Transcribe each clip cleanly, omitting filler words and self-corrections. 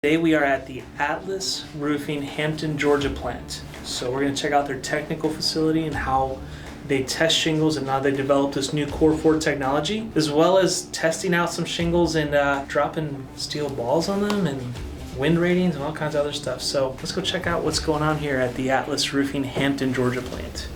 Today we are at the Atlas Roofing Hampton, Georgia plant. So we're going to check out their technical facility and how they test shingles and how they develop this new Core 4 technology, as well as testing out some shingles and dropping steel balls on them and wind ratings and all kinds of other stuff. So let's go check out what's going on here at the Atlas Roofing Hampton, Georgia plant.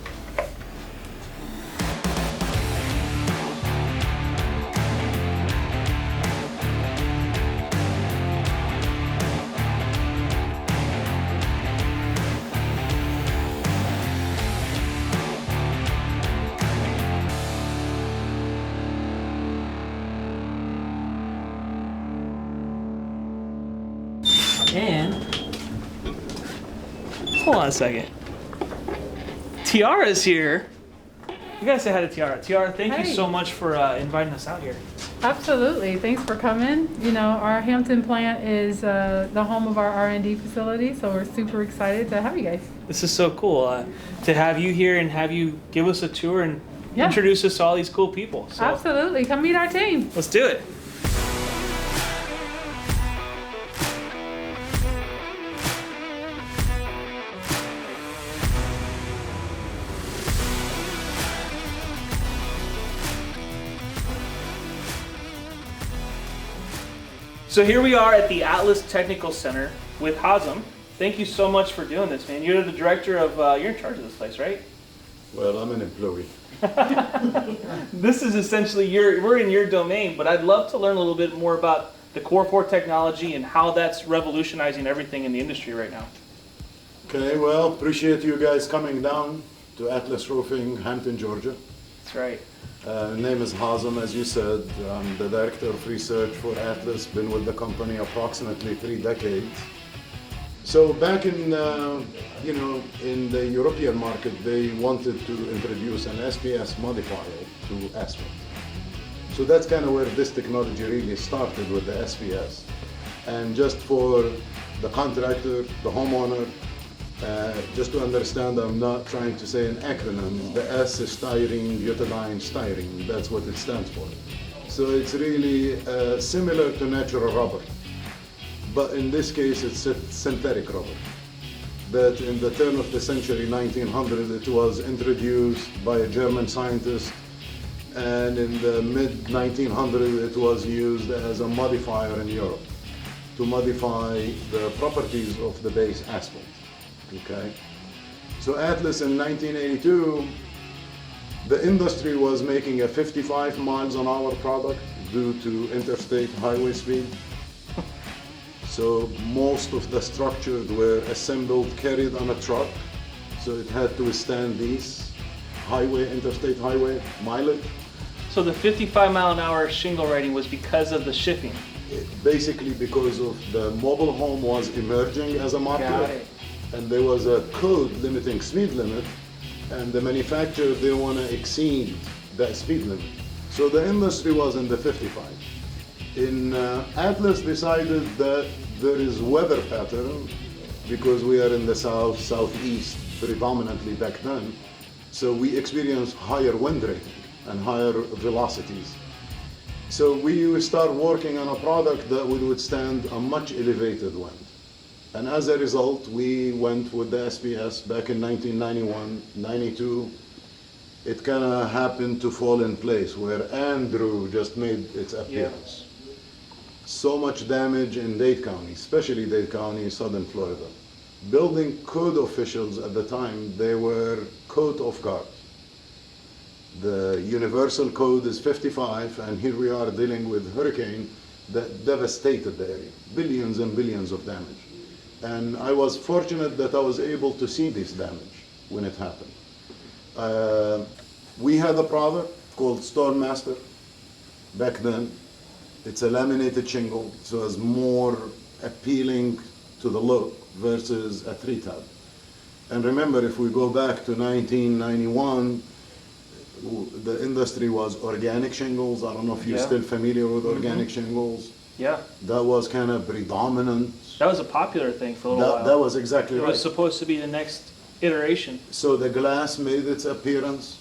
And hold on a second. Tiara's here. You guys say hi to Tiara. Tiara, thank you so much for inviting us out here. Absolutely. Thanks for coming. You know, our Hampton plant is the home of our R&D facility, so we're super excited to have you guys. This is so cool to have you here and have you give us a tour and introduce us to all these cool people. So, absolutely. Come meet our team. Let's do it. So here we are at the Atlas Technical Center with Hazem. Thank you so much for doing this, man. You're the director of, you're in charge of this place, right? Well, I'm an employee. This is essentially we're in your domain, but I'd love to learn a little bit more about the Core 4 technology and how that's revolutionizing everything in the industry right now. Okay, well, appreciate you guys coming down to Atlas Roofing, Hampton, Georgia. That's right. Name is Hazem, as you said. I'm the director of research for Atlas, been with the company approximately 3 decades. So back in, in the European market, they wanted to introduce an SPS modifier to asphalt. So that's kind of where this technology really started, with the SPS. And just for the contractor, the homeowner, just to understand, I'm not trying to say an acronym. The S is styrene, butadiene, styrene. That's what it stands for. So it's really similar to natural rubber. But in this case, it's a synthetic rubber. That in the turn of the century, 1900, it was introduced by a German scientist. And in the mid-1900s, it was used as a modifier in Europe to modify the properties of the base asphalt. Okay, so Atlas in 1982, the industry was making a 55 miles an hour product due to interstate highway speed. So most of the structures were assembled, carried on a truck, so it had to withstand these interstate highway mileage. So the 55-mile-an-hour shingle rating was because of the shipping? Basically because of the mobile home was emerging as a market. Got it. And there was a code limiting speed limit, and the manufacturer didn't want to exceed that speed limit. So the industry was in the 55. Atlas decided that there is weather pattern, because we are in the southeast predominantly back then, so we experience higher wind rating and higher velocities. So we start working on a product that would withstand a much elevated wind. And as a result, we went with the SPS back in 1991, 92. It kind of happened to fall in place where Andrew just made its appearance. Yeah. So much damage in Dade County, especially Dade County, southern Florida. Building code officials at the time, they were caught off guard. The universal code is 55, and here we are dealing with hurricane that devastated the area. Billions and billions of damage. And I was fortunate that I was able to see this damage when it happened. We had a product called Stormmaster back then. It's a laminated shingle, so it's more appealing to the look versus a 3-tab. And remember, if we go back to 1991, the industry was organic shingles. I don't know if you're still familiar with organic shingles. Yeah. That was kind of predominant. That was a popular thing for a little while. That was exactly right. It was supposed to be the next iteration. So the glass made its appearance,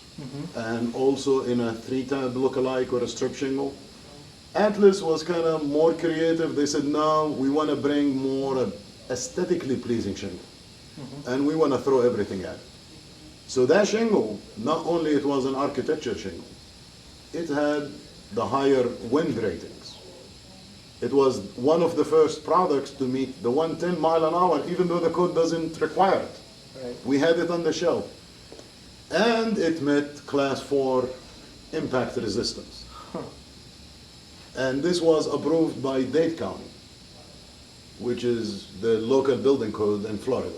and also in a 3-tab lookalike or a strip shingle. Atlas was kind of more creative. They said, no, we want to bring more aesthetically pleasing shingle. And we want to throw everything at it. So that shingle, not only it was an architecture shingle, it had the higher wind ratings. It was one of the first products to meet the 110 mile an hour, even though the code doesn't require it. Right. We had it on the shelf. And it met class 4 impact resistance. And this was approved by Dade County, which is the local building code in Florida.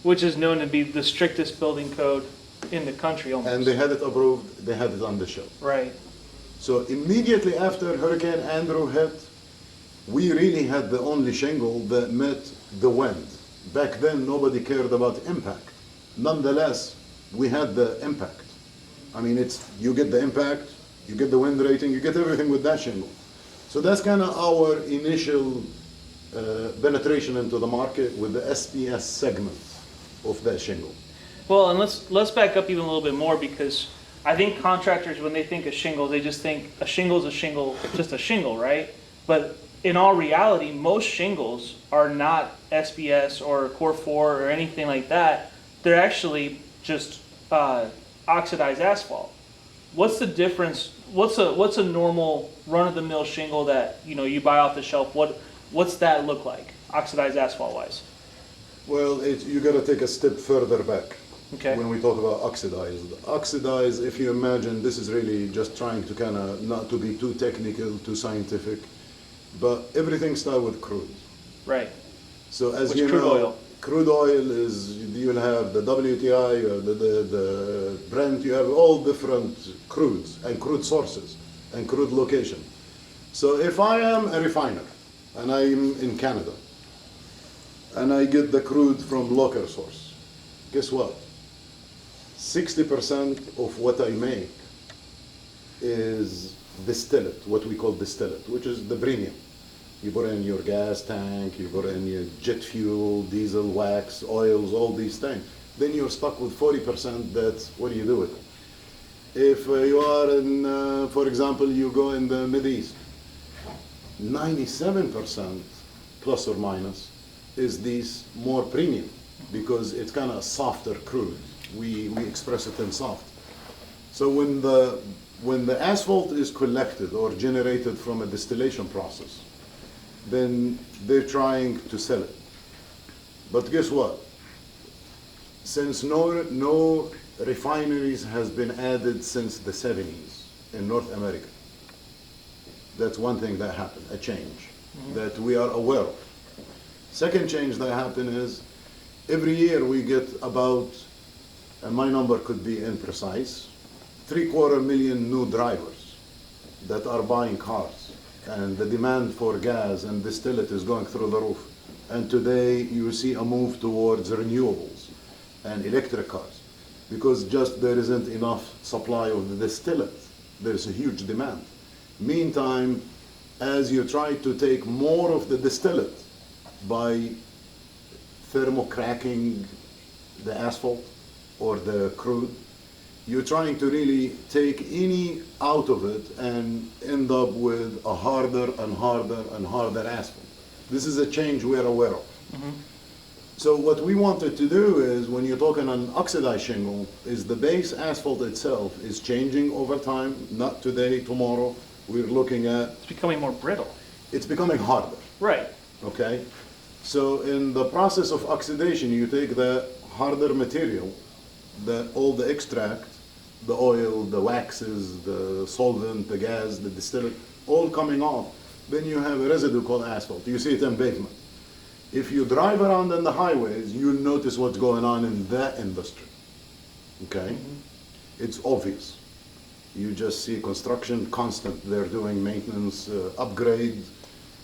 Which is known to be the strictest building code in the country almost. And they had it approved, they had it on the shelf. Right. So immediately after Hurricane Andrew hit, we really had the only shingle that met the wind. Back then, nobody cared about impact. Nonetheless, we had the impact. I mean, you get the impact, you get the wind rating, you get everything with that shingle. So that's kind of our initial penetration into the market with the SPS segment of that shingle. Well, and let's back up even a little bit more, because I think contractors, when they think of shingles, they just think a shingle is a shingle, just a shingle, right? But in all reality, most shingles are not SBS or Core 4 or anything like that. They're actually just oxidized asphalt. What's the difference? What's a normal run-of-the-mill shingle that you buy off the shelf? What's that look like, oxidized asphalt wise? Well, you got to take a step further back. Okay. When we talk about oxidized. Oxidized, if you imagine, this is really just trying to kind of not to be too technical, too scientific, but everything starts with crude. Right. So as Which you crude know, oil? Crude oil is, you'll have the WTI, or the Brent, you have all different crudes and crude sources and crude location. So if I am a refiner and I'm in Canada and I get the crude from local source, guess what? 60% of what I make is distillate, what we call distillate, which is the premium. You put in your gas tank, you put in your jet fuel, diesel, wax, oils, all these things. Then you're stuck with 40%. That's what do you do with it? If you are in, for example, you go in the Mideast, 97% plus or minus is these more premium, because it's kind of softer crude. We express it in soft. So when the asphalt is collected or generated from a distillation process, then they're trying to sell it. But guess what? Since no refineries has been added since the 70s in North America, that's one thing that happened, a change that we are aware of. Second change that happened is every year we get about, and my number could be imprecise, 750,000 new drivers that are buying cars, and the demand for gas and distillate is going through the roof. And today you see a move towards renewables and electric cars, because just there isn't enough supply of the distillate. There's a huge demand. Meantime, as you try to take more of the distillate by thermocracking the asphalt or the crude, you're trying to really take any out of it and end up with a harder and harder and harder asphalt. This is a change we are aware of. So what we wanted to do is, when you're talking on oxidized shingle, is the base asphalt itself is changing over time, not today, tomorrow. We're looking at, It's becoming more brittle. it's becoming harder, Right. okay? So in the process of oxidation, you take the harder material, all the extract, the oil, the waxes, the solvent, the gas, the distillate, all coming off. Then you have a residue called asphalt. You see it in pavement. If you drive around on the highways, you'll notice what's going on in that industry, okay? It's obvious. You just see construction constant. They're doing maintenance, upgrades,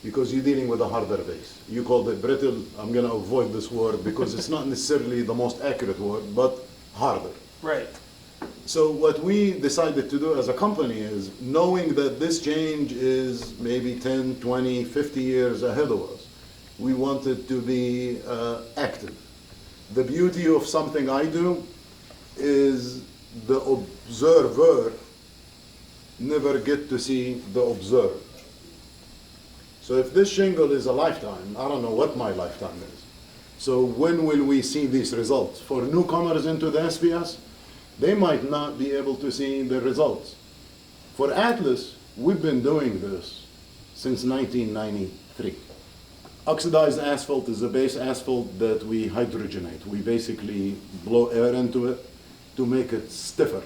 because you're dealing with a harder base. You called it brittle. I'm gonna avoid this word because it's not necessarily the most accurate word, but harder. Right. So what we decided to do as a company is, knowing that this change is maybe 10, 20, 50 years ahead of us, we wanted to be active. The beauty of something I do is the observer never get to see the observed. So if this shingle is a lifetime, I don't know what my lifetime is. So when will we see these results? For newcomers into the SPS, they might not be able to see the results. For Atlas, we've been doing this since 1993. Oxidized asphalt is a base asphalt that we hydrogenate. We basically blow air into it to make it stiffer.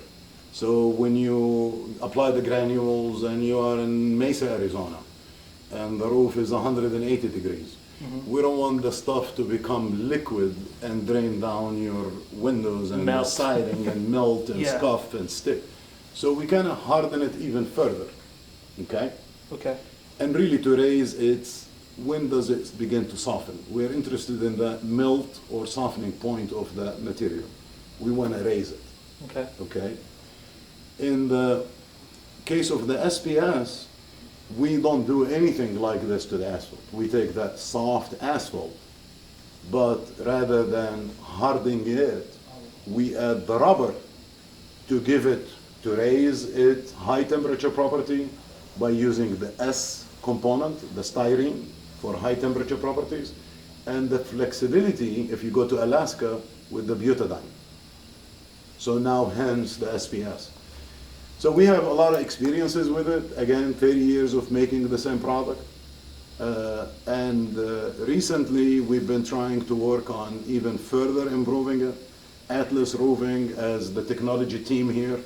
So when you apply the granules and you are in Mesa, Arizona, and the roof is 180 degrees, we don't want the stuff to become liquid and drain down your windows and the siding and melt and scuff and stick. So we kind of harden it even further, okay? Okay. And really to raise its, when does it begin to soften? We're interested in the melt or softening point of the material. We want to raise it, Okay. okay? In the case of the SPS, we don't do anything like this to the asphalt. We take that soft asphalt, but rather than hardening it, we add the rubber to give it, to raise its high temperature property by using the S component, the styrene, for high temperature properties, and the flexibility, if you go to Alaska, with the butadiene. So now hence the SPS. So we have a lot of experiences with it. Again, 30 years of making the same product. Recently, we've been trying to work on even further improving it. Atlas Roofing, as the technology team here,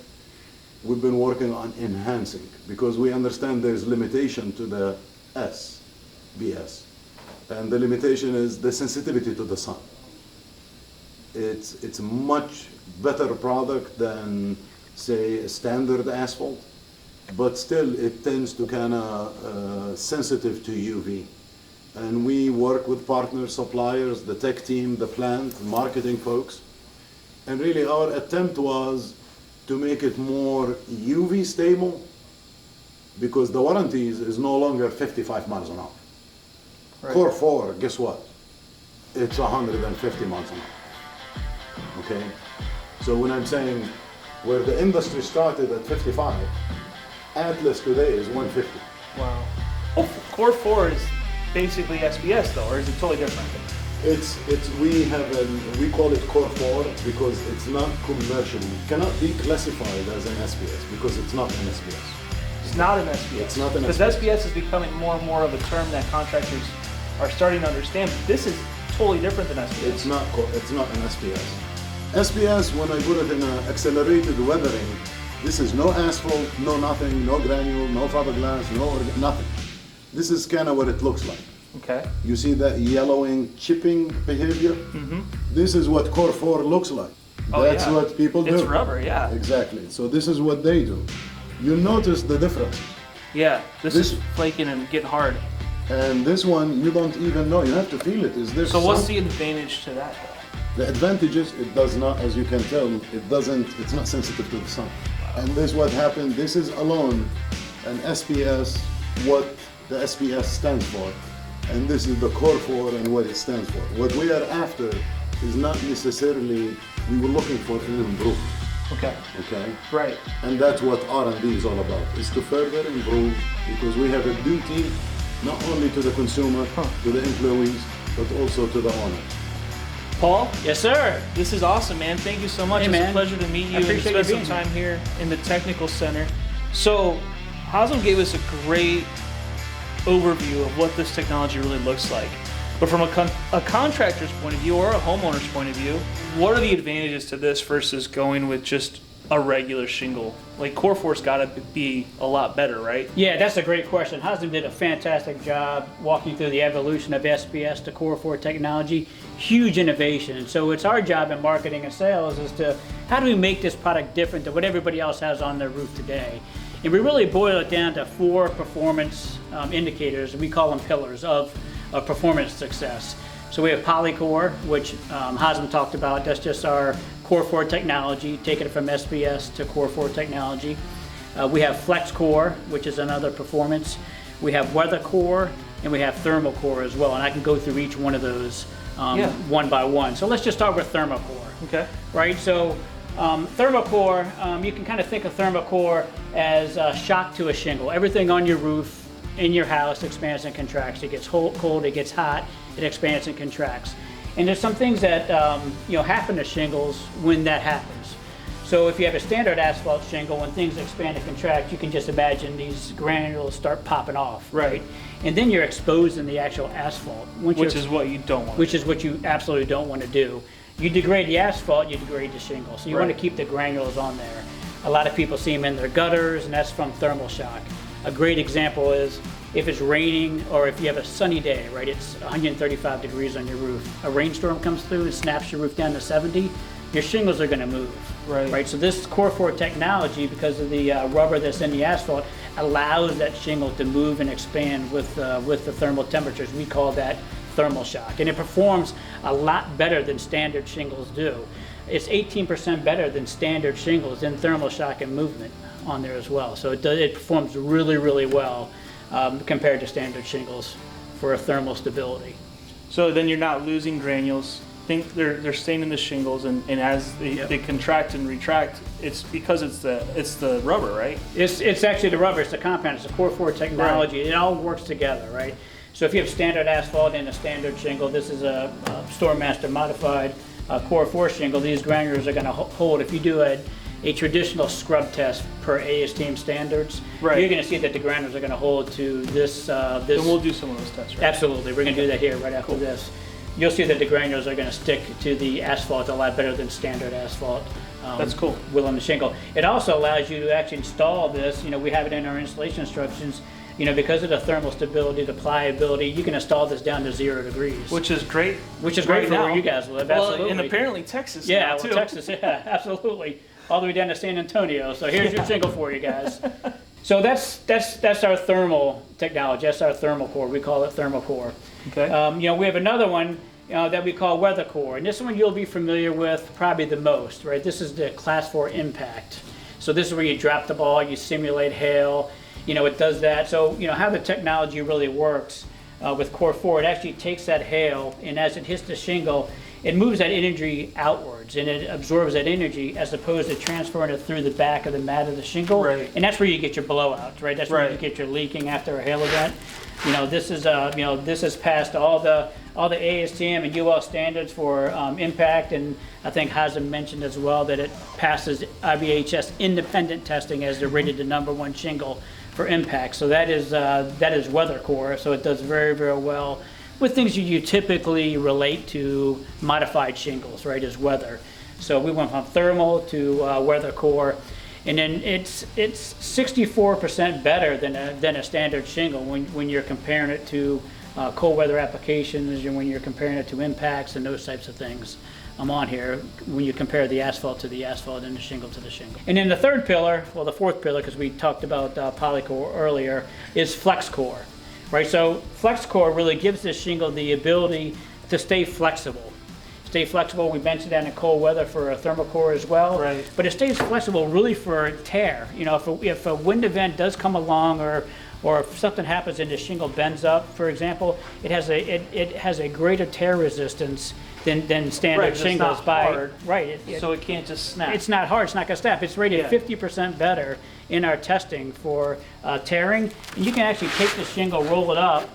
we've been working on enhancing, because we understand there's limitation to the SBS. And the limitation is the sensitivity to the sun. It's a much better product than, say, a standard asphalt, but still it tends to kind of sensitive to UV. And we work with partners, suppliers, the tech team, the plant, marketing folks. And really our attempt was to make it more UV stable, because the warranties is no longer 55 miles an hour. Right. Core 4, guess what? It's 150 miles an hour, okay? So when I'm saying where the industry started at 55, Atlas today is 150. Wow. Oh, Core 4 is basically SBS though, or is it totally different? We call it Core 4 because it's not commercially, it cannot be classified as an SPS because it's not an SPS. It's not an SBS. It's not an because SBS is becoming more and more of a term that contractors are starting to understand. This is totally different than SBS. It's not an SPS. SPS, when I put it in an accelerated weathering, this is no asphalt, no nothing, no granule, no fiberglass, nothing. This is kind of what it looks like. Okay. You see that yellowing, chipping behavior? Mm-hmm. This is what Core 4 looks like. Oh, That's yeah. what people do. It's rubber, yeah. Exactly. So this is what they do. You notice the difference. Yeah, this is flaking and getting hard. And this one, you don't even know. You have to feel it. Is there So what's the advantage to that though? The advantage is it does not, as you can tell, it's not sensitive to the sun. And this is what happened. This is alone an SPS, what the SPS stands for. And this is the Core 4 and what it stands for. What we are after is not necessarily, we were looking for an improvement. Okay. Okay? Right. And that's what R&D is all about, is to further improve, because we have a duty not only to the consumer, to the employees, but also to the owner. Paul? Yes, sir. This is awesome, man. Thank you so much. Hey, It's man. a pleasure to meet you I and appreciate spend you some being time here in the technical center. So, Hazem gave us a great overview of what this technology really looks like. But from a contractor's point of view or a homeowner's point of view, what are the advantages to this versus going with just a regular shingle? Like Core 4's got to be a lot better, right? Yeah, that's a great question. Hazem did a fantastic job walking through the evolution of SPS to Core 4 technology. Huge innovation. And so it's our job in marketing and sales is to, how do we make this product different than what everybody else has on their roof today? And we really boil it down to 4 performance indicators. We call them pillars of performance success. So we have Polycore, which Hazem talked about. That's just our Core 4 technology, taking it from SPS to Core 4 technology. We have Flexcore, which is another performance. We have Weathercore, and we have Thermocore as well. And I can go through each one of those one by one. So let's just start with Thermocore. Okay. Right, so Thermocore, you can kind of think of Thermocore as a shock to a shingle. Everything on your roof in your house expands and contracts. It gets cold, it gets hot, it expands and contracts. And there's some things that happen to shingles when that happens. So if you have a standard asphalt shingle, when things expand and contract, you can just imagine these granules start popping off, right? And then you're exposing the actual asphalt. Which is what you don't want. Which is what you absolutely don't want to do. You degrade the asphalt, you degrade the shingle. So you want to keep the granules on there. A lot of people see them in their gutters, and that's from thermal shock. A great example is if it's raining or if you have a sunny day, right? It's 135 degrees on your roof. A rainstorm comes through and snaps your roof down to 70. Your shingles are going to move, right? So this Core 4 technology, because of the rubber that's in the asphalt, allows that shingle to move and expand with the thermal temperatures. We call that thermal shock, and it performs a lot better than standard shingles do. It's 18% better than standard shingles in thermal shock and movement on there as well. So it performs really, really well compared to standard shingles for thermal stability. So then you're not losing granules. Think they're staying in the shingles, and as they contract and retract, it's because it's the rubber, right? It's actually the rubber. It's the compound. It's the Core 4 technology. Right. It all works together, right? So if you have standard asphalt and a standard shingle, this is a StoreMaster modified Core 4 shingle. These granules are going to hold. If you do a traditional scrub test per ASTM standards, you're going to see that the granules are going to hold to this. And we'll do some of those tests, right? Absolutely. We're going to do that here right after this. You'll see that the granules are going to stick to the asphalt a lot better than standard asphalt. That's cool. Will on the shingle. It also allows you to actually install this. We have it in our installation instructions. Because of the thermal stability, the pliability, you can install this down to 0 degrees. Which is great. Which is great for where you guys live. Absolutely. Well, and apparently Texas. Yeah, now, well, too. Texas. Yeah, absolutely. All the way down to San Antonio. So here's your shingle for you guys. So that's our thermal technology. That's our thermal core. We call it thermal core. Okay. We have another one that we call Weathercore, and this one you'll be familiar with probably the most, right? This is the Class 4 impact. So this is where you drop the ball, you simulate hail. It does that. So how the technology really works with Core 4, it actually takes that hail, and as it hits the shingle, it moves that energy outwards, and it absorbs that energy as opposed to transferring it through the back of the mat of the shingle. Right. And that's where you get your blowouts, right? That's where you get your leaking after a hail event. This is this has passed all the ASTM and UL standards for impact, and I think Hazem mentioned as well that it passes IBHS independent testing as they're rated the #1 shingle for impact. So that is Weathercore. So it does very, very well with things you typically relate to modified shingles, right? As weather. So we went from thermal to Weathercore. And then it's 64% better than a standard shingle when you're comparing it to cold weather applications, and when you're comparing it to impacts and those types of things. I'm on here when you compare the asphalt to the asphalt and the shingle to the shingle. And then the third pillar, well, the fourth pillar, because we talked about Polycore earlier, is Flexcore, right? So Flexcore really gives this shingle the ability to stay flexible. We mentioned that in cold weather for a thermal core as well. Right. But it stays flexible really for tear. If a wind event does come along, or if something happens and the shingle bends up, for example, it has a greater tear resistance than standard shingles. It's not hard. So it can't just snap. It's not hard. It's not going to snap. It's rated 50% better in our testing for tearing. And you can actually take the shingle, roll it up.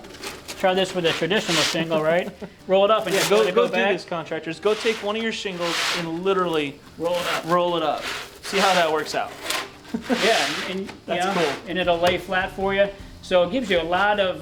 Try this with a traditional shingle, right? Roll it up and just go go do back. this, contractors. Go take one of your shingles and literally roll it up. See how that works out. Yeah, and That's cool. And it'll lay flat for you. So it gives you a lot of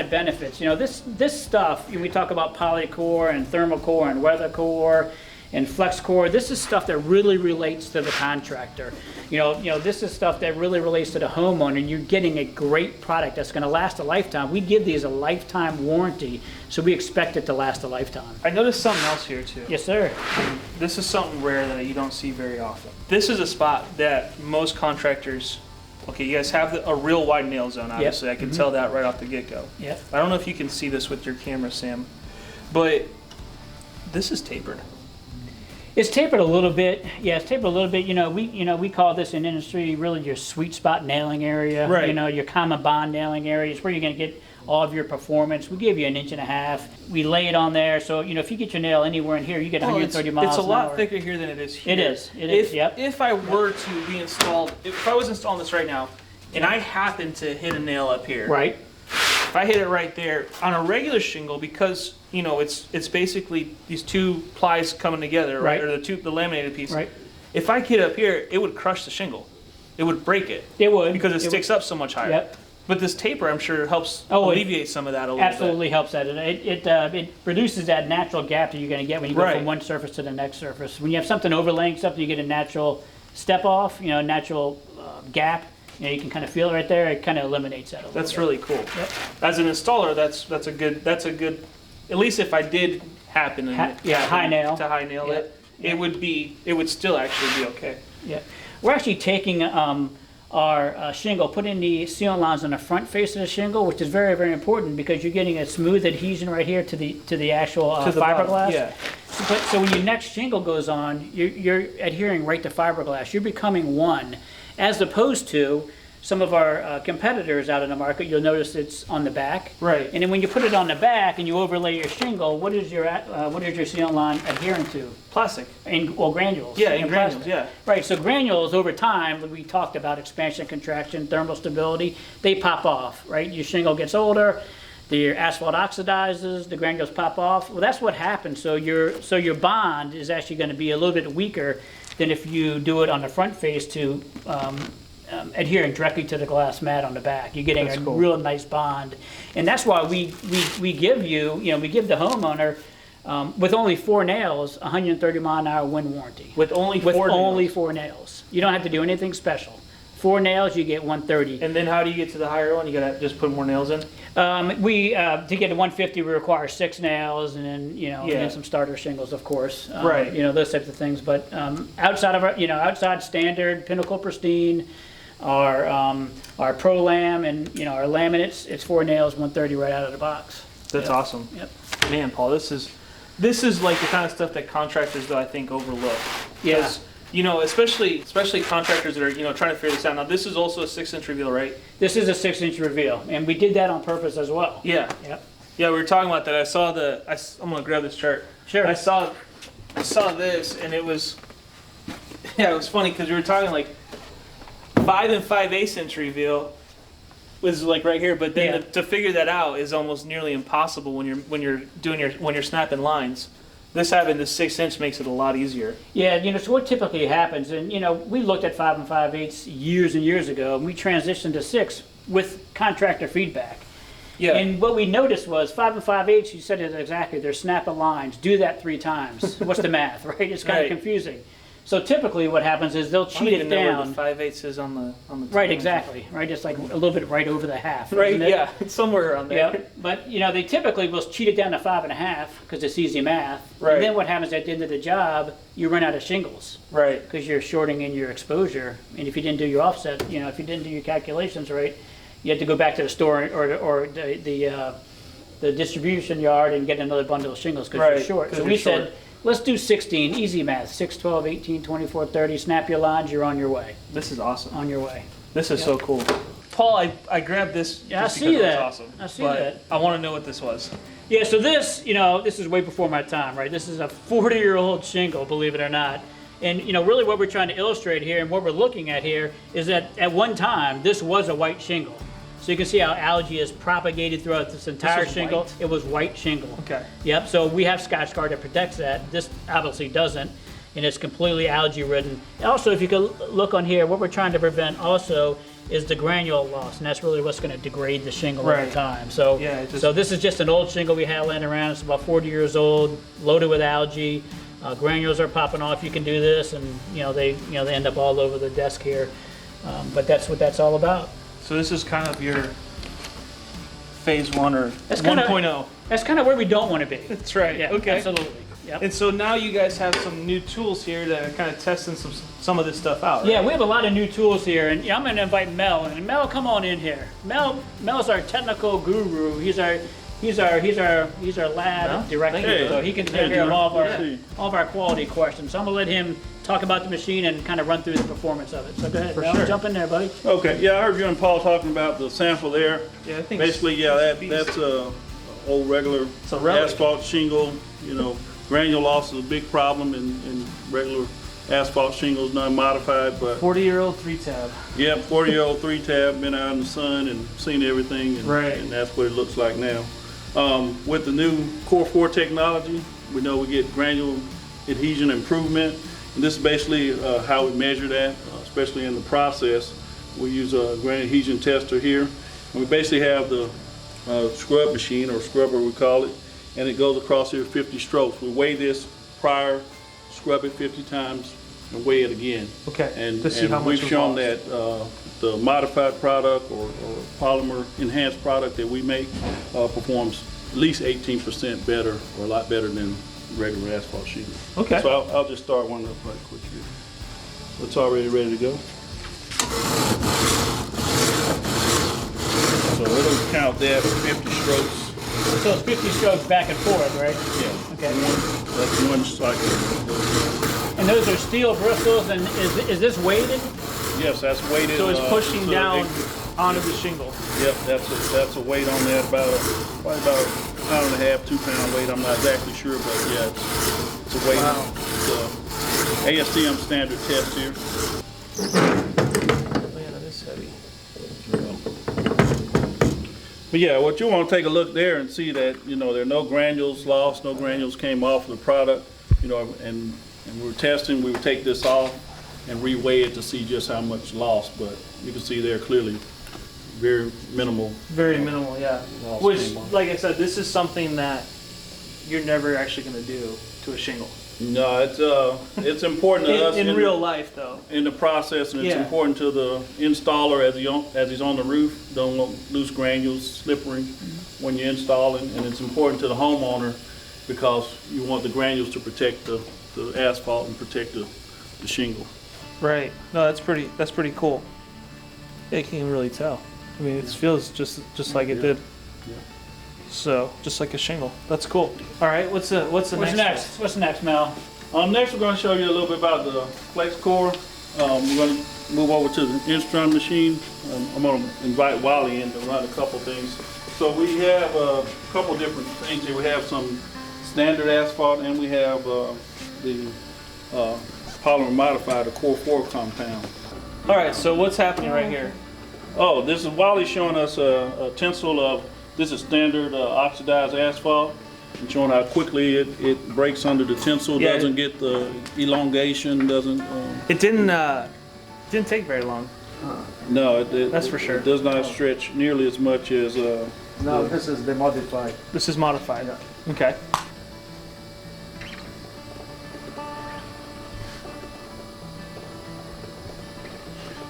benefits. This stuff, we talk about Polycore and Thermocore and Weathercore and Flexcore. This is stuff that really relates to the contractor. This is stuff that really relates to the homeowner. You're getting a great product that's going to last a lifetime. We give these a lifetime warranty, so we expect it to last a lifetime. I noticed something else here too. Yes, sir. This is something rare that you don't see very often. This is a spot that most contractors, okay, you guys have a real wide nail zone, obviously. Yep. I can tell that right off the get-go. Yep. I don't know if you can see this with your camera, Sam, but this is tapered. It's tapered a little bit. Yeah, it's tapered a little bit. We call this in industry really your sweet spot nailing area. Right. Your common bond nailing area. It's where you're going to get all of your performance. We give you 1.5 inches. We lay it on there, so if you get your nail anywhere in here, you get 130 miles an hour. It's a lot thicker here than it is here. It is. Yep. If I were to be installed, if I was installing this right now, and I happen to hit a nail up here. Right. If I hit it right there on a regular shingle, because you know it's basically these two plies coming together, right? Or the laminated piece. Right. If I hit up here, it would crush the shingle. It would break it. It would. Because it sticks up so much higher. Yep. But this taper, I'm sure, helps alleviate some of that a little Absolutely bit. helps that. And it reduces that natural gap that you're going to get when you go Right. from one surface to the next surface. When you have something overlaying something, you get a natural step off, you know, natural gap. You know, you can kind of feel it right there. It kind of eliminates that a little That's bit. really cool. Yep. As an installer, that's a good. At least if I did happen to high nail it, it would still actually be okay. Yeah, we're actually taking our shingle, putting the sealant lines on the front face of the shingle, which is very, very important because you're getting a smooth adhesion right here to the actual fiberglass. Yeah. So when your next shingle goes on, you're adhering right to fiberglass. You're becoming one, as opposed to some of our competitors out in the market. You'll notice it's on the back. Right. And then when you put it on the back and you overlay your shingle, what is your sealant line adhering to? Plastic. Granules. Yeah, and granules, plastic. yeah. Right, so granules over time, we talked about expansion, contraction, thermal stability, they pop off, right? Your shingle gets older, your asphalt oxidizes, the granules pop off. Well, that's what happens. So your bond is actually going to be a little bit weaker than if you do it on the front face to adhering directly to the glass mat on the back. You're getting That's a cool. real nice bond. And that's why we give we give the homeowner, with only 4 nails, 130 mile an hour wind warranty. With only With four only nails. 4 nails. You don't have to do anything special. 4 nails, you get 130. And then how do you get to the higher one? You gotta just put more nails in? To get to 150, we require 6 nails, and then and Yeah. then some starter shingles, of course. Right. Those types of things. But outside of outside standard, Pinnacle Pristine, our Pro Lam, and our laminates, it's 4 nails, 130 right out of the box. That's Yep. awesome. Yep. Man, Paul, this is like the kind of stuff that contractors, though, I think overlook. Yeah. 'Cause, especially contractors that are trying to figure this out. Now, this is also a 6-inch reveal, right? This is a 6-inch reveal, and we did that on purpose as well. Yeah. Yep. Yeah, we were talking about that. I saw I'm gonna grab this chart. Sure. I saw this, and it was funny because we were talking like 5 and 5/8 inch reveal was like right here, but then Yeah. to figure that out is almost nearly impossible when you're snapping lines. This having the 6-inch makes it a lot easier. Yeah, so what typically happens, and we looked at 5 and 5/8 years and years ago, and we transitioned to 6 with contractor feedback. Yeah. And what we noticed was 5 and 5/8, you said it exactly, they're snapping lines. Do that 3 times. What's the math, right? It's kind Right. of confusing. So typically what happens is they'll I don't cheat even it know where down. the 5/8 is on the. Right, exactly. Right, it's like a little bit right over the half. Right. isn't it? Yeah. It's somewhere around there. Yeah, but they typically will cheat it down to 5.5 because it's easy math. Right. And then what happens at the end of the job, you run out of shingles Right. because you're shorting in your exposure. And if you didn't do your offset, if you didn't do your calculations right, you have to go back to the store or the distribution yard and get another bundle of shingles because Right, you're short. 'cause So you're we short. said, let's do 16, easy math, 6, 12, 18, 24, 30, snap your lines, you're on your way, This is awesome. on your way. This is so cool. Paul, I grabbed this. Yeah, just I see because it was that. Awesome. I see but that. I want to know what this was. Yeah, so this is way before my time, right? This is a 40-year-old shingle, believe it or not. And, really what we're trying to illustrate here and what we're looking at here is that at one time, this was a white shingle. So you can see how algae is propagated throughout this entire was shingle. white? It was white shingle. Okay. Yep, so we have Scotch Guard that protects that. This obviously doesn't, and it's completely algae ridden. Also, if you can look on here, what we're trying to prevent also is the granule loss, and that's really what's going to degrade the shingle over Right. time. So, Yeah, it just- so this is just an old shingle we had laying around. It's about 40 years old, loaded with algae. Granules are popping off. You can do this, and they end up all over the desk here. But that's what that's all about. So this is kind of your phase 1 or That's kinda- 1.0. That's kind of where we don't want to be. That's right. Yeah, Okay. absolutely. Yep. And so now you guys have some new tools here that are kind of testing some of this stuff out. Right? Yeah, we have a lot of new tools here, and I'm going to invite Mel. And Mel, come on in here. Mel's our technical guru. He's our lab Mel? director, Thank you. so he can take Hey, care of all Jordan. of our quality questions. So I'm going to let him talk about the machine and kind of run through the performance of it. So go ahead, For Mel, sure. jump in there, buddy. Okay, yeah, I heard you and Paul talking about the sample there. Yeah, I think Basically, yeah, that's a old regular a relic. asphalt shingle. Granule loss is a big problem in regular asphalt shingles, non-modified, but 40-year-old 3-tab. yeah, 40-year-old 3-tab, been out in the sun and seen everything, and, Right. and that's what it looks like now. With the new Core 4 technology, we know we get granule adhesion improvement, and this is basically how we measure that, especially in the process. We use a granule adhesion tester here, and we basically have the scrub machine, or scrubber we call it, and it goes across here 50 strokes. We weigh this prior, scrub it 50 times, and weigh it again. Okay. And, to see how much we've was shown lost. that the modified product or polymer enhanced product that we make performs at least 18% better, or a lot better than regular asphalt sheeting. Okay. So I'll just start one up right quick here. It's already ready to go. So it'll count that 50 strokes. So it's 50 strokes back and forth, right? Yeah. Okay. That's one cycle. And those are steel bristles, and is this weighted? Yes, that's weighted. So it's pushing so down onto the shingle. Yep, that's a weight on that, probably about a pound and a half, 2 pound weight. I'm not exactly sure, but yeah, it's a weight. Wow. It's a ASTM standard test here. Oh yeah, that is heavy. But yeah, what you want to take a look there and see that, you know, there are no granules lost, no granules came off of the product, you know, and we're testing, we would take this off and reweigh it to see just how much lost, but you can see there clearly very minimal. Very minimal, yeah. Lost Which, came off. like I said, this is something that you're never actually going to do to a shingle. No, it's important to us In real life, though. in the process, and it's Yeah. important to the installer as he's on the roof. Don't want loose granules, slippery when you're installing, and it's important to the homeowner because you want the granules to protect the asphalt and protect the shingle. Right. No, that's pretty cool. Yeah, you can't even really tell. I mean, it feels just like it did. Yeah. So, just like a shingle. That's cool. All right, what's the What's next? next? What's next, Mel? Next, we're going to show you a little bit about the Flexcore. We're going to move over to the instrument machine. I'm going to invite Wally in to run a couple things. So we have a couple different things here. We have some standard asphalt, and we have the polymer modified, the Core 4 compound. All right, so what's happening right here? Oh, this is Wally showing us a tensile of, this is standard oxidized asphalt, and showing how quickly it breaks under the tensile, Yeah. doesn't get the elongation, doesn't. It didn't take very long. No, That's for sure. It does not stretch nearly as much as. No, this is the modified. This is modified. Okay.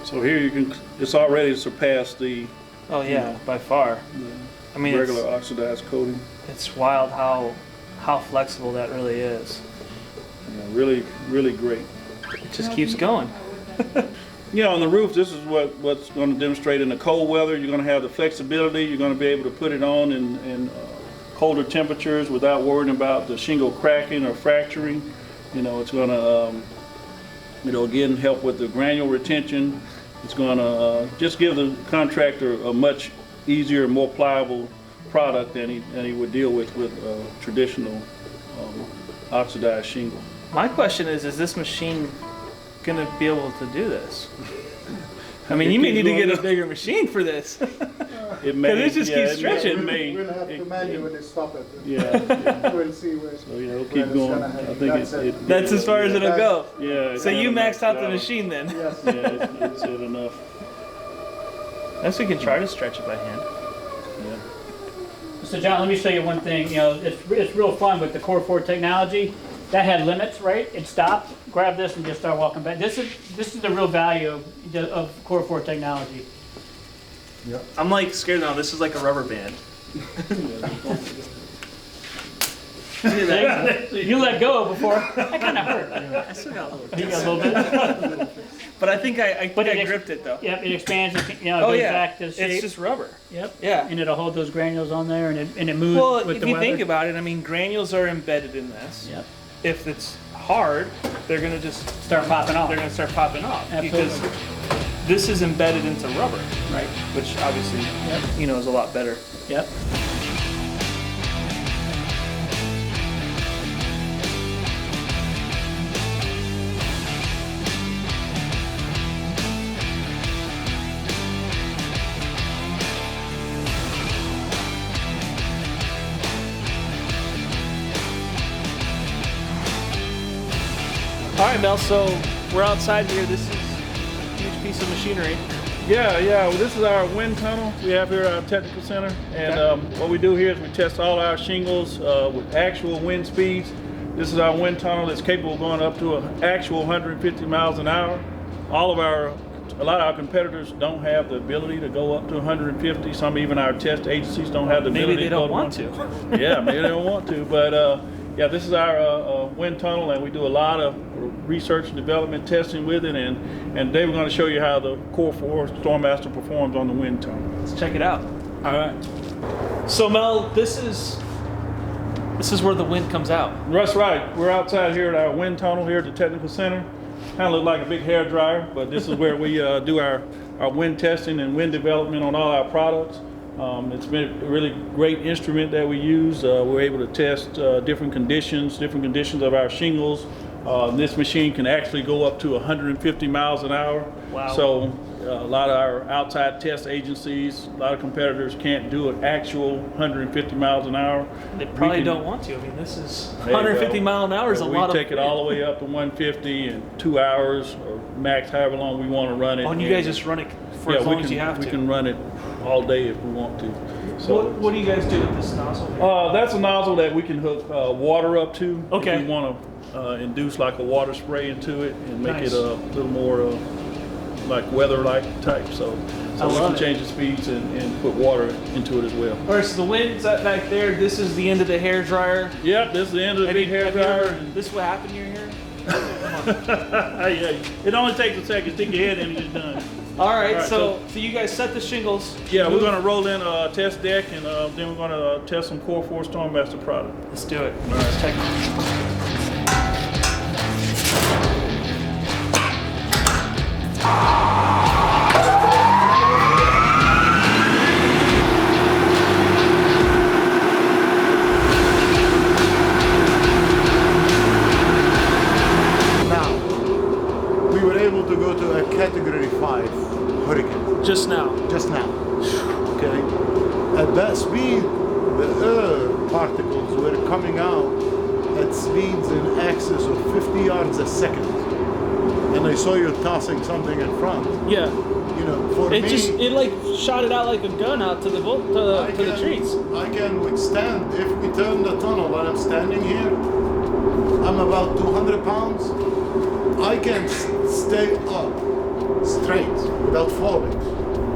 So here you can, it's already surpassed the Oh yeah, by far. I mean, regular oxidized coating. it's wild how flexible that really is. Yeah, really, really great. It just keeps going. Yeah, on the roof, this is what's going to demonstrate in the cold weather. You're going to have the flexibility. You're going to be able to put it on in colder temperatures without worrying about the shingle cracking or fracturing. You know, it's going to, again, help with the granule retention. It's going to just give the contractor a much easier, more pliable product than he would deal with traditional oxidized shingle. My question is this machine gonna be able to do this? I mean, you may need to get a bigger machine for this. It may. It just keeps stretching. We'll have to manually stop it. Yeah. We'll see where So yeah, it'll where keep it's going. gonna I head. think That's it. That's as far as it'll go. Yeah. So you maxed out the machine then? Yes. Yeah, it's it enough. Unless we can try to stretch it by hand. Yeah. So John, let me show you one thing. You know, it's real fun with the Core 4 technology. That had limits, right? It stopped. Grab this and just start walking back. This is the real value of Core 4 technology. I'm like scared now. This is like a rubber band. You let go before. That kind of hurt. I still got a little. You got a little bit. But I think I it gripped it though. Yep, it expands. It, it Oh goes yeah, back to shape. it's just rubber. Yep. Yeah. And it'll hold those granules on there, and it moves Well, with if the you weather. think about it, I mean, granules are embedded in this. Yep. If it's hard, they're gonna just Start popping off. they're gonna start popping off Absolutely. because this is embedded into rubber, Right. which obviously Yep. is a lot better. Yep. All right, Mel, so we're outside here. This is a huge piece of machinery. Yeah. Well, this is our wind tunnel we have here at our technical center. And what we do here is we test all our shingles with actual wind speeds. This is our wind tunnel that's capable of going up to an actual 150 miles an hour. A lot of our competitors don't have the ability to go up to 150. Some even our test agencies don't have the ability. Maybe they don't want to. Yeah, maybe they don't want to. But yeah, this is our wind tunnel, and we do a lot of research and development testing with it. And today we're going to show you how the Core 4 StormMaster performs on the wind tunnel. Let's check it out. All right. So Mel, this is where the wind comes out. That's right. We're outside here at our wind tunnel here at the technical center. Kind of look like a big hair dryer, but this is where we do our wind testing and wind development on all our products. It's been a really great instrument that we use. We're able to test different conditions of our shingles. This machine can actually go up to 150 miles an hour. Wow. So a lot of our outside test agencies, a lot of competitors can't do an actual 150 miles an hour. They probably don't want to. I mean, this is 150 mile an hour is a lot of. We take it all the way up to 150 in 2 hours or max, however long we want to run it. Oh, and you guys just run it for as long as you have to. We can run it all day if we want to. So what do you guys do with this nozzle? That's a nozzle that we can hook water up to. Okay. If we want to induce like a water spray into it and make Nice. it a little more like weather-like type. So we can change the speeds and put water into it as well. All right, so the wind's back there. This is the end of the hair dryer. Yep, this is the end of the big hair dryer. This is what happened here? Yeah, it only takes a second. Stick your head in and it's done. All right, so you guys set the shingles. Yeah, we're going to roll in a test deck, and then we're going to test some Core 4 StormMaster product. Let's do it. All right, let's check it. To go to a category 5 hurricane. Just now. Okay. At that speed, the air particles were coming out at speeds in excess of 50 yards a second. And I saw you tossing something in front. Yeah. You know, for me, it like shot it out like a gun out to the trees. I can withstand, if we turn the tunnel while I'm standing here, I'm about 200 pounds. I can stay up straight without falling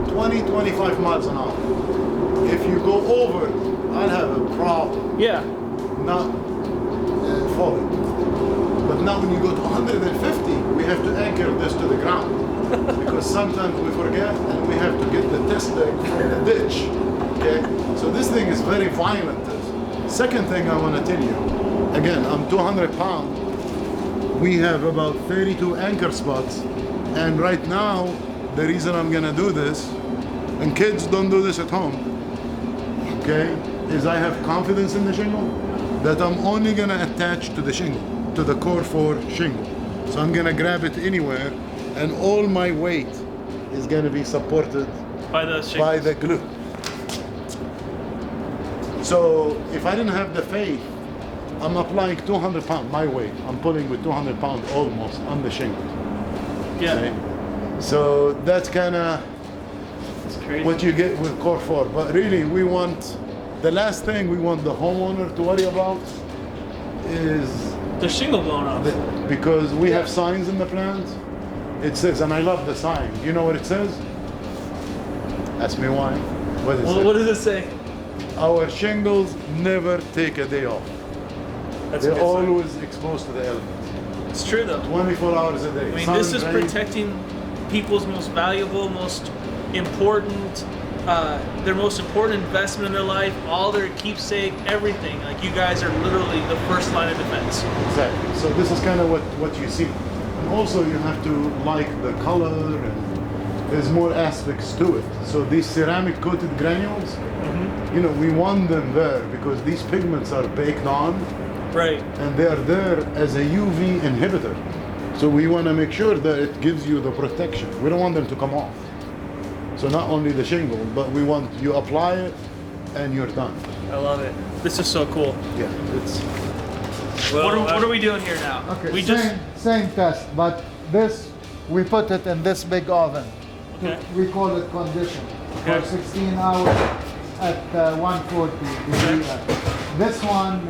20-25 miles an hour. If you go over, I'll have a problem. Yeah. Not falling. But now when you go to 150, we have to anchor this to the ground. Because sometimes we forget and we have to get the test deck from the ditch. Okay? So this thing is very violent. Second thing I want to tell you, again, I'm 200 pounds. We have about 32 anchor spots, and right now the reason I'm gonna do this, and kids don't do this at home, okay, is I have confidence in the shingle that I'm only gonna attach to the shingle, to the Core 4 shingle. So I'm gonna grab it anywhere, and all my weight is gonna be supported by the glue. So if I didn't have the faith, I'm applying 200 pounds, my weight. I'm pulling with 200 pounds almost on the shingle. Yeah. Okay? So that's kind of what you get with Core 4. But really, the last thing we want the homeowner to worry about is the shingle going off. Because we have signs in the plant. It says, and I love the sign. You know what it says? Ask me why. What does it say? Our shingles never take a day off. They're always exposed to the elements. It's true though. 24 hours a day. I mean, this is protecting people's most valuable, most important, their most important investment in their life, all their keepsake, everything. Like you guys are literally the first line of defense. Exactly. So this is kind of what you see. And also you have to like the color, and there's more aspects to it. So these ceramic coated granules, you know, we want them there because these pigments are baked on. Right. And they are there as a UV inhibitor. So we want to make sure that it gives you the protection. We don't want them to come off. So not only the shingle, but we want you apply it and you're done. I love it. This is so cool. Yeah, it's Well, what are we doing here now? Okay, We same test, but this, we put it in this big oven. Okay. We call it condition Okay. for 16 hours at 140 degrees. This one,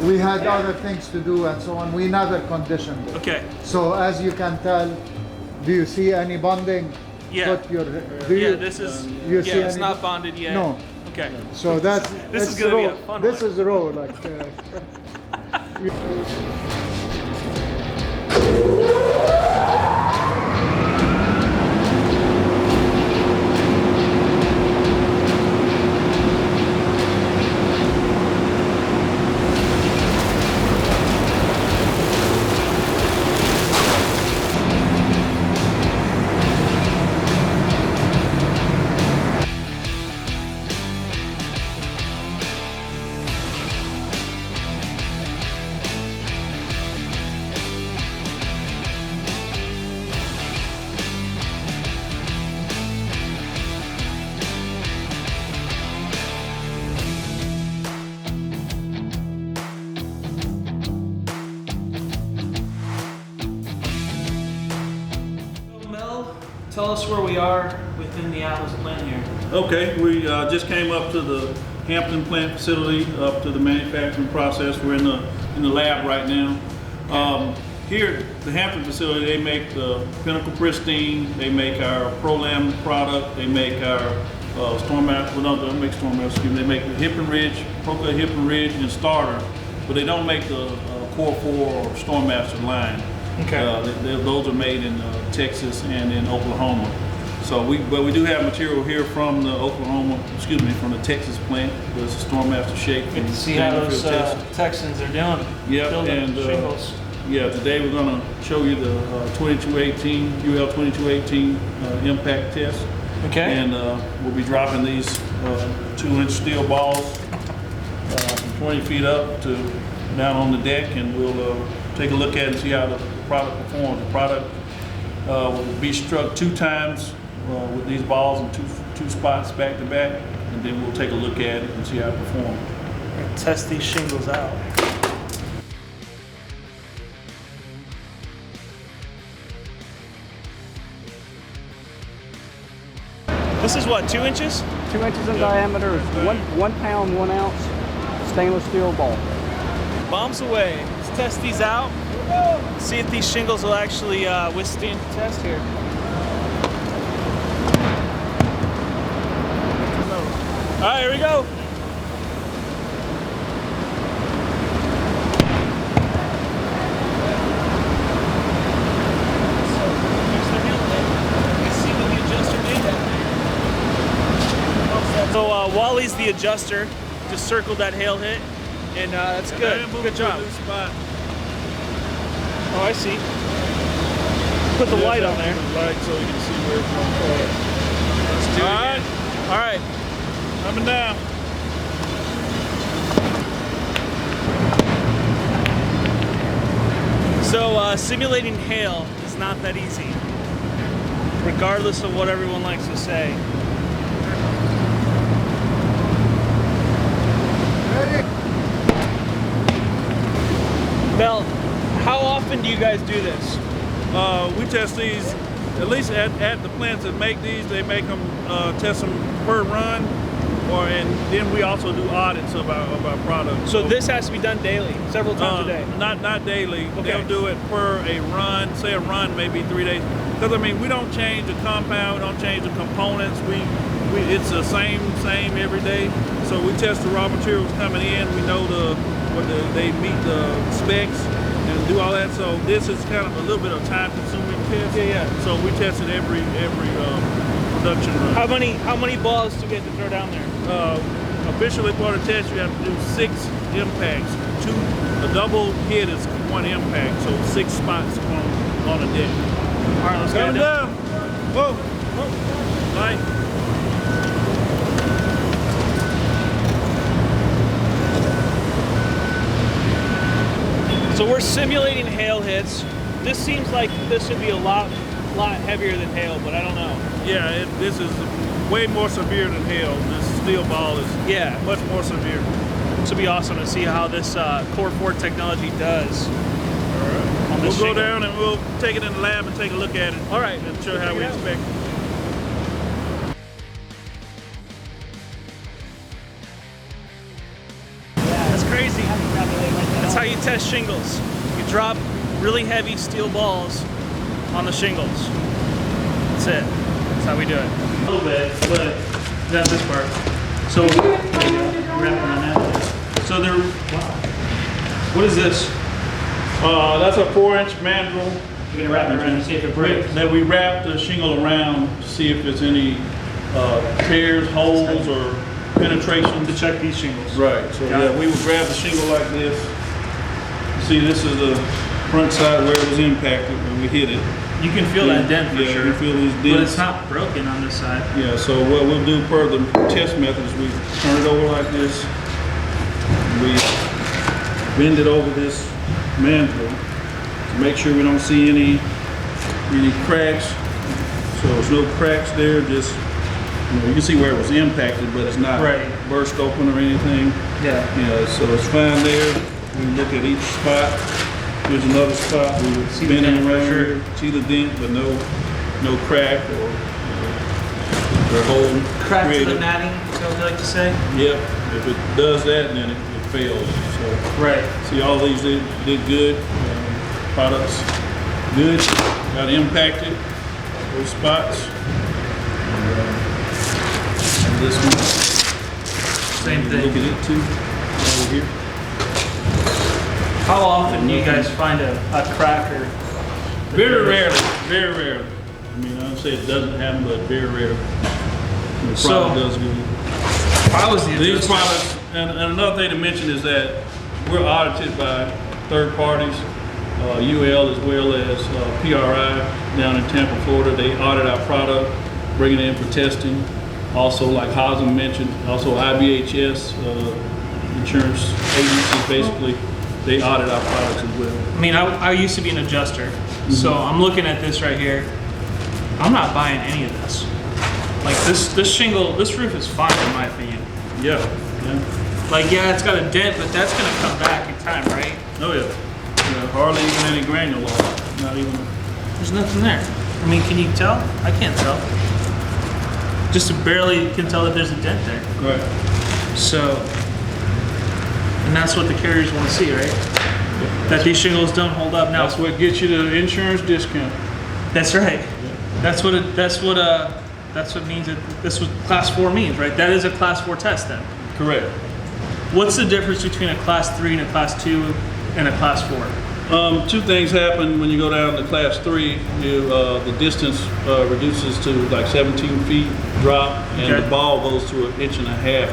we had other things to do and so on. We never conditioned it. Okay. So as you can tell, do you see any bonding? Yeah. Put your, do Yeah, you, this is. you Yeah, see it's any- not bonded yet. No. Okay. So that's This is it's gonna be a raw. fun This one. is raw, like. Mel, tell us where we are within the Atlas plant here. Okay, we just came up to the Hampton plant facility, up to the manufacturing process. We're in the lab right now. Here, the Hampton facility, they make the Pinnacle Pristine, they make our ProLam product, they make our Stormmaster, well, no, they don't make Stormmaster, excuse me, they make the Hip and Ridge, ProCut Hip and Ridge and Starter, but they don't make the Core 4 or Stormmaster line. Okay. Those are made in Texas and in Oklahoma. So but we do have material here from the from the Texas plant. There's a Stormmaster shape. Get and to see how those Texas. Texans are doing. Yep, Building and shingles. yeah, today we're gonna show you the 2218 UL 2218 impact test. Okay. And we'll be dropping these 2-inch steel balls from 20 feet up to down on the deck, and we'll take a look at it and see how the product performs. The product will be struck 2 times with these balls in two spots back to back, and then we'll take a look at it and see how it performs. Test these shingles out. This is what, 2 inches? 2 inches in diameter, 1 pound, 1 ounce stainless steel ball. Bombs away. Let's test these out. See if these shingles will actually withstand the test here. All right, here we go. So Wally's the adjuster. Just circled that hail hit, and that's good. Good job. Oh, I see. Put the light on there. Light so you can see where it's going forward. Let's do it. All right. Coming down. So simulating hail is not that easy, regardless of what everyone likes to say. Mel, how often do you guys do this? We test these, at least at the plants that make these, they make them, test them per run, and then we also do audits of our products. So this has to be done daily, several times a day? Not daily. Okay. They'll do it per a run. Say a run maybe 3 days. Because I mean, we don't change the compound, we don't change the components. It's the same every day. So we test the raw materials coming in. We know they meet the specs and do all that. So this is kind of a little bit of time-consuming test. Yeah. So we test it every production run. How many balls do you get to throw down there? Officially for the test, you have to do 6 impacts. A double hit is 1 impact, so 6 spots on a deck. All right, let's go Coming down. Whoa. Light. So we're simulating hail hits. This seems like this should be a lot heavier than hail, but I don't know. Yeah, this is way more severe than hail. This steel ball is much more severe. This will be awesome to see how this Core 4 technology does. On We'll this go shingle. down and we'll take it in the lab and take a look at it. All right. And show how we inspect it. That's crazy. That's how you test shingles. You drop really heavy steel balls on the shingles. That's it. That's how we do it. A little bit, but that's this part. So, so they're, what is this? That's a 4-inch mandrel. We're gonna wrap it around and see if it breaks. That we wrap the shingle around to see if there's any tears, holes, or penetration. To check these shingles. Right, so Got yeah, it. we would grab the shingle like this. See, this is the front side where it was impacted when we hit it. You can feel that dent for Yeah, sure. you feel these dents. But it's not broken on this side. Yeah, so what we'll do per the test method is we turn it over like this. We bend it over this mandrel to make sure we don't see any cracks. So there's no cracks there, just, you know, you can see where it was impacted, but it's not Right. burst open or anything. Yeah. Yeah, so it's fine there. We look at each spot. There's another spot. We would See the spin it dent for around sure. here, see the dent, but no crack or hole Crack to the created. matting, is that what you like to say? Yep. If it does that, then it fails. So Right. see, all these did good. Products good. Got impacted. Those spots. And this one. Same Look thing. at it too. Over here. How often do you guys find a crack or? Very rarely. Very rarely. I mean, I don't say it doesn't happen, but very rarely. The So- product does good. If I was the These adjuster- products, and another thing to mention is that we're audited by third parties, UL as well as PRI down in Tampa, Florida. They audit our product, bring it in for testing. Also, like Hosm mentioned, also IBHS, insurance agencies, basically, they audit our products as well. I mean, I used to be an adjuster, so I'm looking at this right here. I'm not buying any of this. Like this shingle, this roof is fine in my opinion. Yeah, yeah. Like, yeah, it's got a dent, but that's gonna come back in time, right? Oh yeah. Yeah, hardly even any granule on it. Not even. There's nothing there. I mean, can you tell? I can't tell. Just barely can tell that there's a dent there. Right. So, and that's what the carriers want to see, right? That these shingles don't hold up. Now, That's what gets you the insurance discount. that's right. That's what means that this was class 4 means, right? That is a class 4 test then. Correct. What's the difference between a class 3 and a class 2 and a class 4? Two things happen when you go down to class 3. The distance reduces to like 17 feet drop, and Okay. the ball goes to 1.5 inch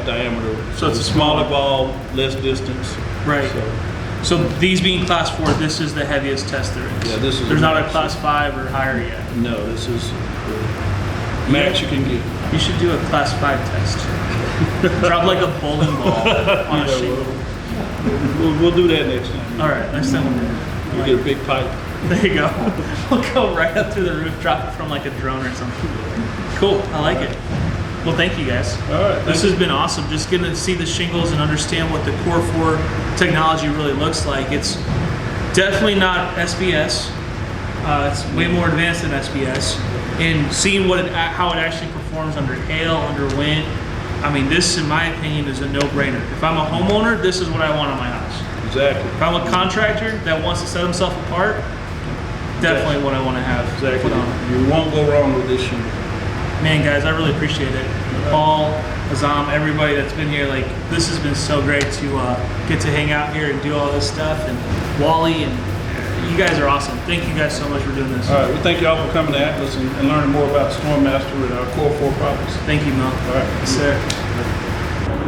diameter. So it's a smaller ball, less distance. Right. So, So these being class 4, this is the heaviest test there is. Yeah, this is There's the not a max. class 5 or higher yet. no, this is the max you can get. You should do a class 5 test. Drop like a bowling ball on a shingle. We'll do that next time. All right, next time we'll do it. We'll get a big pipe. There you go. We'll go right up through the roof, drop it from like a drone or something. Cool, I like it. Well, thank you guys. All right. This has been awesome. Just getting to see the shingles and understand what the Core 4 technology really looks like. It's definitely not SBS. It's way more advanced than SBS. And seeing how it actually performs under hail, under wind. I mean, this, in my opinion, is a no-brainer. If I'm a homeowner, this is what I want on my house. Exactly. If I'm a contractor that wants to set himself apart, definitely what I want to have Exactly. put on. You won't go wrong with this shingle. Man, guys, I really appreciate it. Paul, Azam, everybody that's been here, like, this has been so great to get to hang out here and do all this stuff. And Wally, and you guys are awesome. Thank you guys so much for doing this. All right, we thank you all for coming to Atlas and learning more about StormMaster and our Core 4 products. Thank you, Mel. All right. Yes, sir.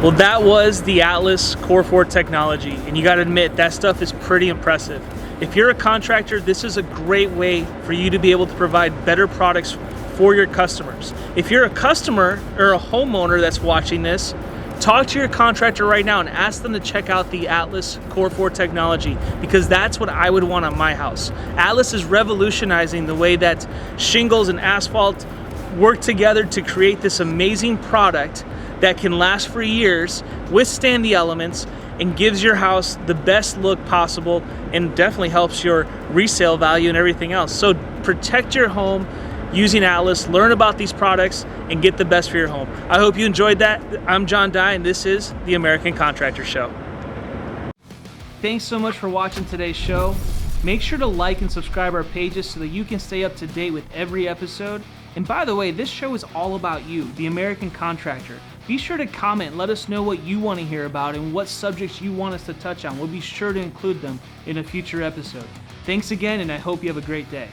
Well, that was the Atlas Core 4 technology, and you gotta admit, that stuff is pretty impressive. If you're a contractor, this is a great way for you to be able to provide better products for your customers. If you're a customer or a homeowner that's watching this, talk to your contractor right now and ask them to check out the Atlas Core 4 technology, because that's what I would want on my house. Atlas is revolutionizing the way that shingles and asphalt work together to create this amazing product that can last for years, withstand the elements, and gives your house the best look possible and definitely helps your resale value and everything else. So protect your home using Atlas, learn about these products, and get the best for your home. I hope you enjoyed that. I'm John Dye, and this is the American Contractor Show. Thanks so much for watching today's show. Make sure to like and subscribe our pages so that you can stay up to date with every episode. And by the way, this show is all about you, the American Contractor. Be sure to comment, let us know what you want to hear about and what subjects you want us to touch on. We'll be sure to include them in a future episode. Thanks again, and I hope you have a great day.